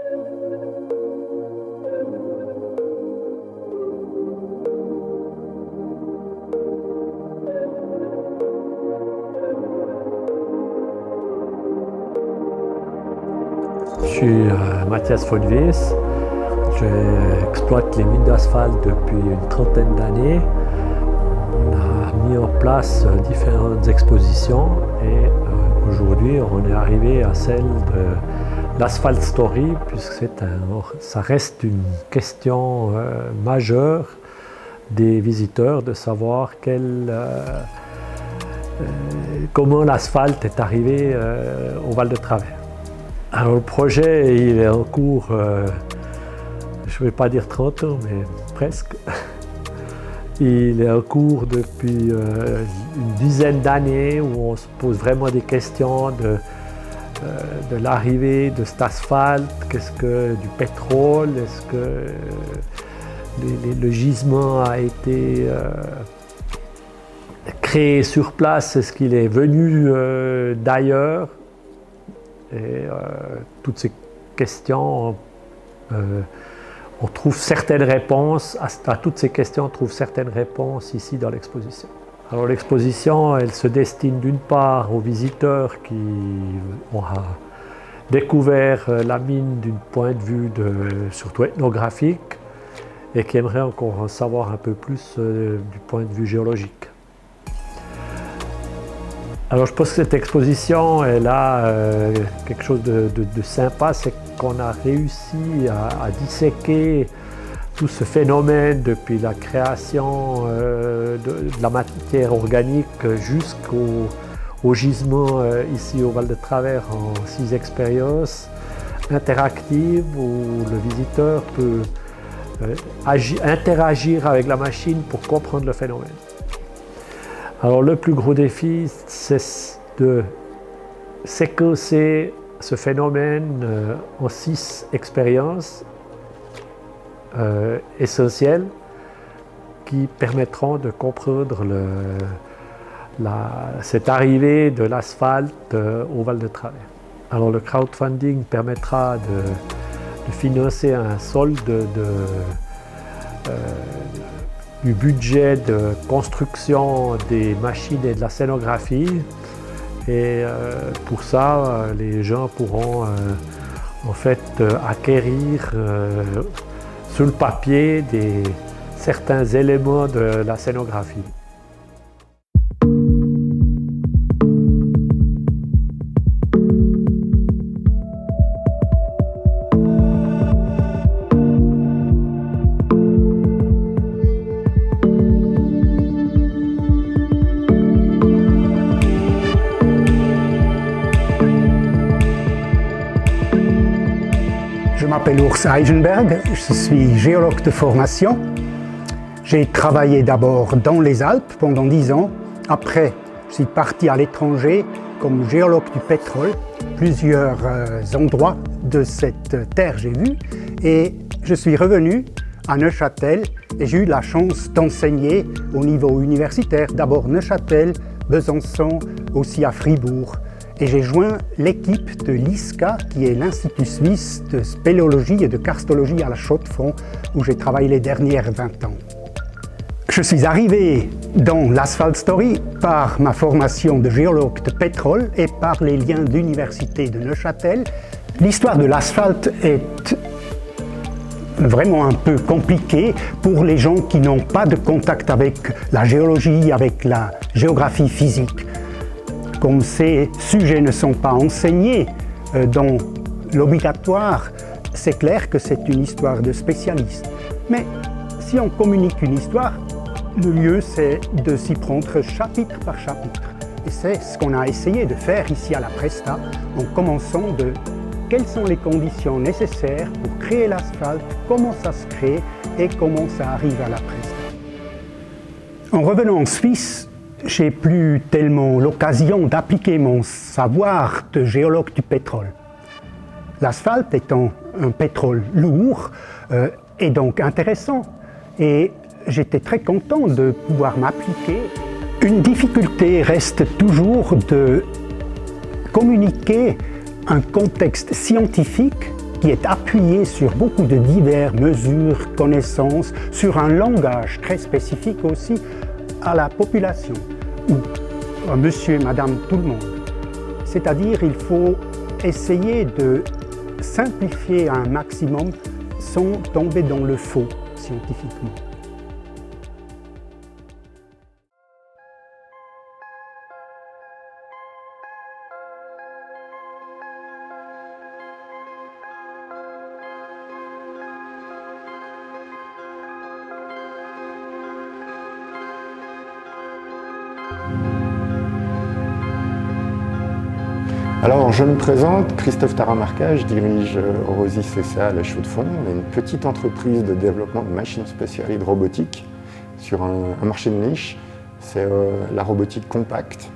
Je suis Mathias von Wies. J'exploite les mines d'asphalte depuis une trentaine d'années. On a mis en place différentes expositions et aujourd'hui on est arrivé à celle de l'Asphalt Story, puisque ça reste une question majeure des visiteurs de savoir comment l'asphalte est arrivé au Val de Travers. Alors le projet il est en cours, je ne vais pas dire 30 ans, mais presque. Il est en cours depuis une dizaine d'années où on se pose vraiment des questions de l'arrivée de cet asphalte. Qu'est-ce que du pétrole? Est-ce que le gisement a été créé sur place? Est-ce qu'il est venu d'ailleurs? Et toutes ces questions, on trouve certaines réponses, à toutes ces questions on trouve certaines réponses ici dans l'exposition. Alors l'exposition, elle se destine d'une part aux visiteurs qui ont découvert la mine d'un point de vue surtout ethnographique et qui aimeraient encore en savoir un peu plus du point de vue géologique. Alors je pense que cette exposition, elle a quelque chose de sympa, c'est qu'on a réussi à disséquer tout ce phénomène depuis la création de la matière organique jusqu'au gisement ici au Val de Travers en 6 expériences interactives où le visiteur peut interagir avec la machine pour comprendre le phénomène. Alors le plus gros défi, c'est de séquencer ce phénomène en 6 expériences essentielles qui permettront de comprendre cette arrivée de l'asphalte au Val de Travers. Alors le crowdfunding permettra de financer un solde du budget de construction des machines et de la scénographie. Et pour ça, les gens pourront en fait acquérir sur le papier certains éléments de la scénographie. Je m'appelle Urs Eichenberg, je suis géologue de formation. J'ai travaillé d'abord dans les Alpes pendant 10 ans. Après, je suis parti à l'étranger comme géologue du pétrole. Plusieurs endroits de cette terre j'ai vu. Et je suis revenu à Neuchâtel et j'ai eu la chance d'enseigner au niveau universitaire. D'abord Neuchâtel, Besançon, aussi à Fribourg. Et j'ai joint l'équipe de l'ISCA, qui est l'Institut suisse de spéléologie et de karstologie à la Chaux-de-Fonds, où j'ai travaillé les dernières 20 ans. Je suis arrivé dans l'Asphalt Story par ma formation de géologue de pétrole et par les liens de l'Université de Neuchâtel. L'histoire de l'asphalte est vraiment un peu compliquée pour les gens qui n'ont pas de contact avec la géologie, avec la géographie physique. Comme ces sujets ne sont pas enseignés dans l'obligatoire, c'est clair que c'est une histoire de spécialistes. Mais si on communique une histoire, le mieux c'est de s'y prendre chapitre par chapitre. Et c'est ce qu'on a essayé de faire ici à la Presta, en commençant de quelles sont les conditions nécessaires pour créer l'asphalte, comment ça se crée et comment ça arrive à la Presta. En revenant en Suisse, j'ai plus tellement l'occasion d'appliquer mon savoir de géologue du pétrole. L'asphalte étant un pétrole lourd est donc intéressant et j'étais très content de pouvoir m'appliquer. Une difficulté reste toujours de communiquer un contexte scientifique qui est appuyé sur beaucoup de diverses mesures, connaissances, sur un langage très spécifique aussi à la population, ou à monsieur et madame tout le monde. C'est-à-dire il faut essayer de simplifier un maximum sans tomber dans le faux scientifiquement. Alors, je me présente, Christophe Taramarca, je dirige Orosi CCA à La Chaux-de-Fonds. On est une petite entreprise de développement de machines spécialisées robotiques sur un marché de niche. C'est la robotique compacte,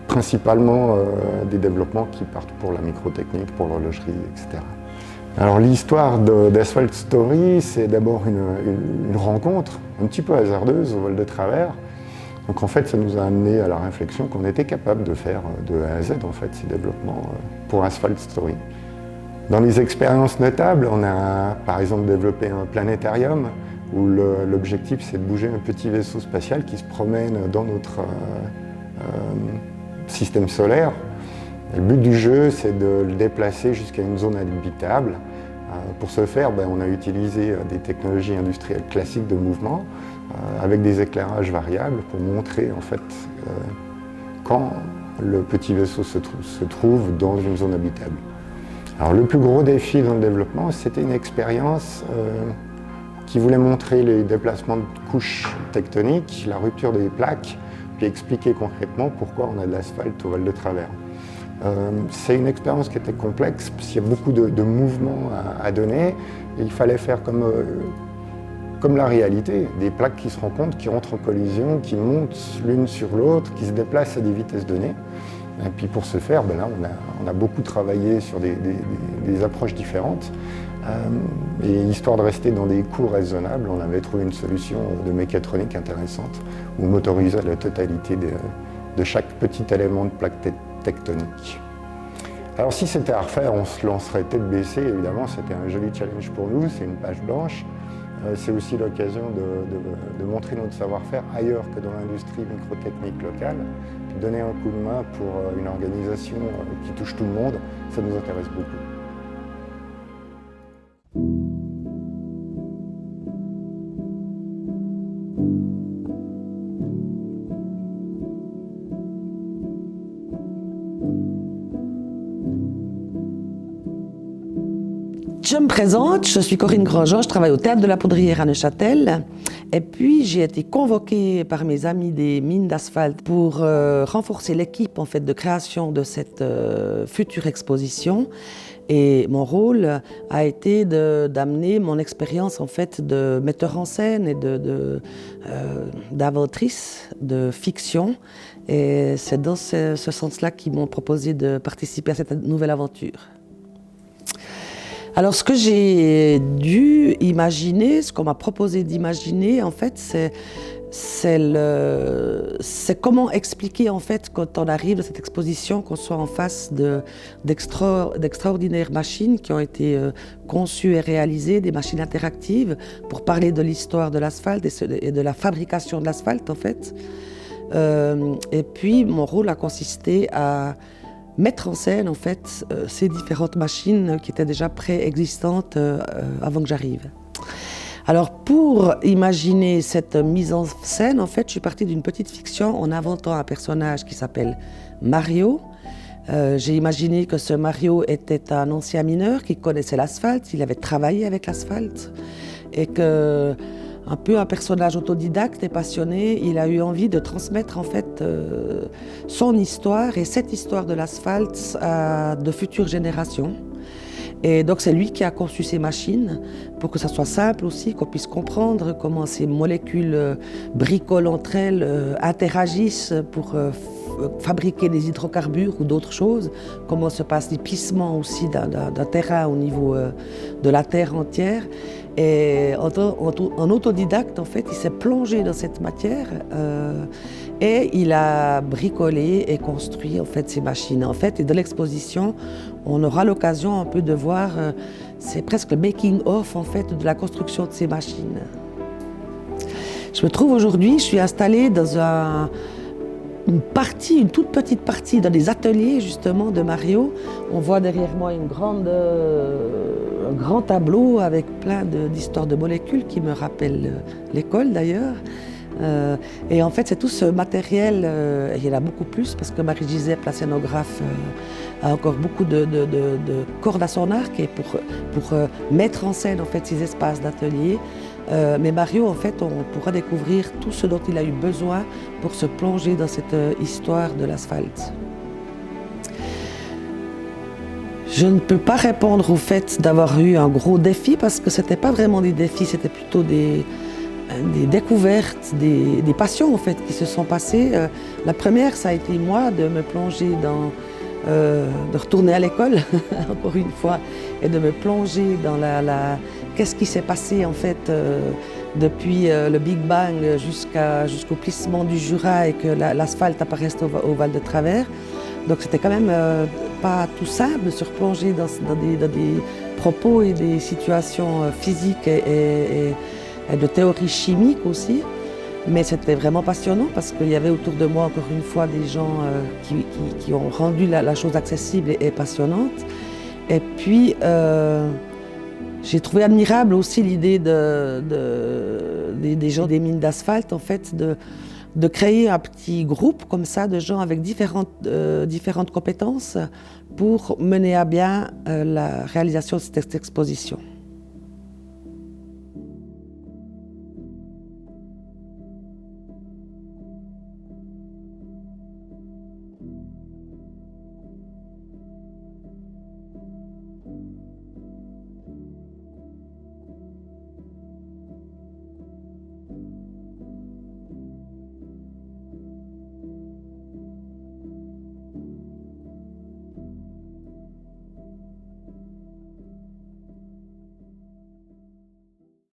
principalement des développements qui partent pour la microtechnique, pour l'horlogerie, etc. Alors l'histoire d'Asphalt Story, c'est d'abord une rencontre un petit peu hasardeuse au vol de travers. Donc en fait, ça nous a amené à la réflexion qu'on était capable de faire de A à Z en fait, ces développements pour Asphalt Story. Dans les expériences notables, on a par exemple développé un planétarium où l'objectif c'est de bouger un petit vaisseau spatial qui se promène dans notre système solaire. Et le but du jeu, c'est de le déplacer jusqu'à une zone habitable. Pour ce faire, on a utilisé des technologies industrielles classiques de mouvement avec des éclairages variables pour montrer en fait quand le petit vaisseau se trouve dans une zone habitable. Alors le plus gros défi dans le développement, c'était une expérience qui voulait montrer les déplacements de couches tectoniques, la rupture des plaques, puis expliquer concrètement pourquoi on a de l'asphalte au vol de travers. C'est une expérience qui était complexe, parce qu'il y a beaucoup de mouvements à donner, et il fallait faire comme la réalité, des plaques qui se rencontrent, qui entrent en collision, qui montent l'une sur l'autre, qui se déplacent à des vitesses données. Et puis pour ce faire, là, on a beaucoup travaillé sur des approches différentes. Et histoire de rester dans des coûts raisonnables, on avait trouvé une solution de mécatronique intéressante, où on motorisait la totalité de chaque petit élément de plaque tectonique. Alors si c'était à refaire, on se lancerait tête baissée, évidemment, c'était un joli challenge pour nous, c'est une page blanche. C'est aussi l'occasion de montrer notre savoir-faire ailleurs que dans l'industrie microtechnique locale. Donner un coup de main pour une organisation qui touche tout le monde, ça nous intéresse beaucoup. Je me présente, je suis Corinne Grandjean, je travaille au Théâtre de la Poudrière à Neuchâtel. Et puis j'ai été convoquée par mes amis des mines d'asphalte pour renforcer l'équipe en fait, de création de cette future exposition. Et mon rôle a été d'amener mon expérience en fait, de metteur en scène et d'inventrice de fiction. Et c'est dans ce sens-là qu'ils m'ont proposé de participer à cette nouvelle aventure. Alors ce que j'ai dû imaginer, ce qu'on m'a proposé d'imaginer, en fait, c'est comment expliquer en fait quand on arrive à cette exposition qu'on soit en face d'extraordinaires machines qui ont été conçues et réalisées, des machines interactives pour parler de l'histoire de l'asphalte et de la fabrication de l'asphalte en fait. Et puis mon rôle a consisté à mettre en scène en fait ces différentes machines qui étaient déjà préexistantes avant que j'arrive. Alors pour imaginer cette mise en scène, en fait, je suis partie d'une petite fiction en inventant un personnage qui s'appelle Mario. J'ai imaginé que ce Mario était un ancien mineur qui connaissait l'asphalte, il avait travaillé avec l'asphalte et que un peu un personnage autodidacte et passionné, il a eu envie de transmettre en fait son histoire et cette histoire de l'asphalte à de futures générations. Et donc c'est lui qui a conçu ces machines pour que ça soit simple aussi, qu'on puisse comprendre comment ces molécules bricolent entre elles, interagissent pour fabriquer des hydrocarbures ou d'autres choses, comment se passe l'épuisement aussi d'un terrain au niveau de la terre entière. Et en autodidacte, en fait, il s'est plongé dans cette matière Et il a bricolé et construit en fait ces machines. En fait, et de l'exposition, on aura l'occasion un peu de voir, c'est presque le making-of en fait de la construction de ces machines. Je me trouve aujourd'hui, je suis installée dans une toute petite partie dans des ateliers justement de Mario. On voit derrière moi un grand tableau avec plein d'histoires de molécules qui me rappellent l'école d'ailleurs. Et en fait, c'est tout ce matériel, il y en a beaucoup plus parce que Marie-Gisèle, la scénographe, a encore beaucoup de cordes à son arc et pour mettre en scène en fait, ces espaces d'atelier. Mais Mario, en fait, on pourra découvrir tout ce dont il a eu besoin pour se plonger dans cette histoire de l'asphalte. Je ne peux pas répondre au fait d'avoir eu un gros défi parce que ce n'était pas vraiment des défis, c'était plutôt des découvertes, des passions en fait qui se sont passées. La première, ça a été moi de me plonger de retourner à l'école encore une fois et de me plonger dans qu'est-ce qui s'est passé en fait depuis le Big Bang jusqu'au plissement du Jura et que l'asphalte apparaisse au Val de Travers. Donc c'était quand même pas tout simple de se replonger dans des propos et des situations physiques et de théorie chimique aussi. Mais c'était vraiment passionnant parce qu'il y avait autour de moi encore une fois des gens qui ont rendu la chose accessible et passionnante. Et puis j'ai trouvé admirable aussi l'idée des gens des mines d'asphalte en fait de créer un petit groupe comme ça de gens avec différentes compétences pour mener à bien la réalisation de cette exposition.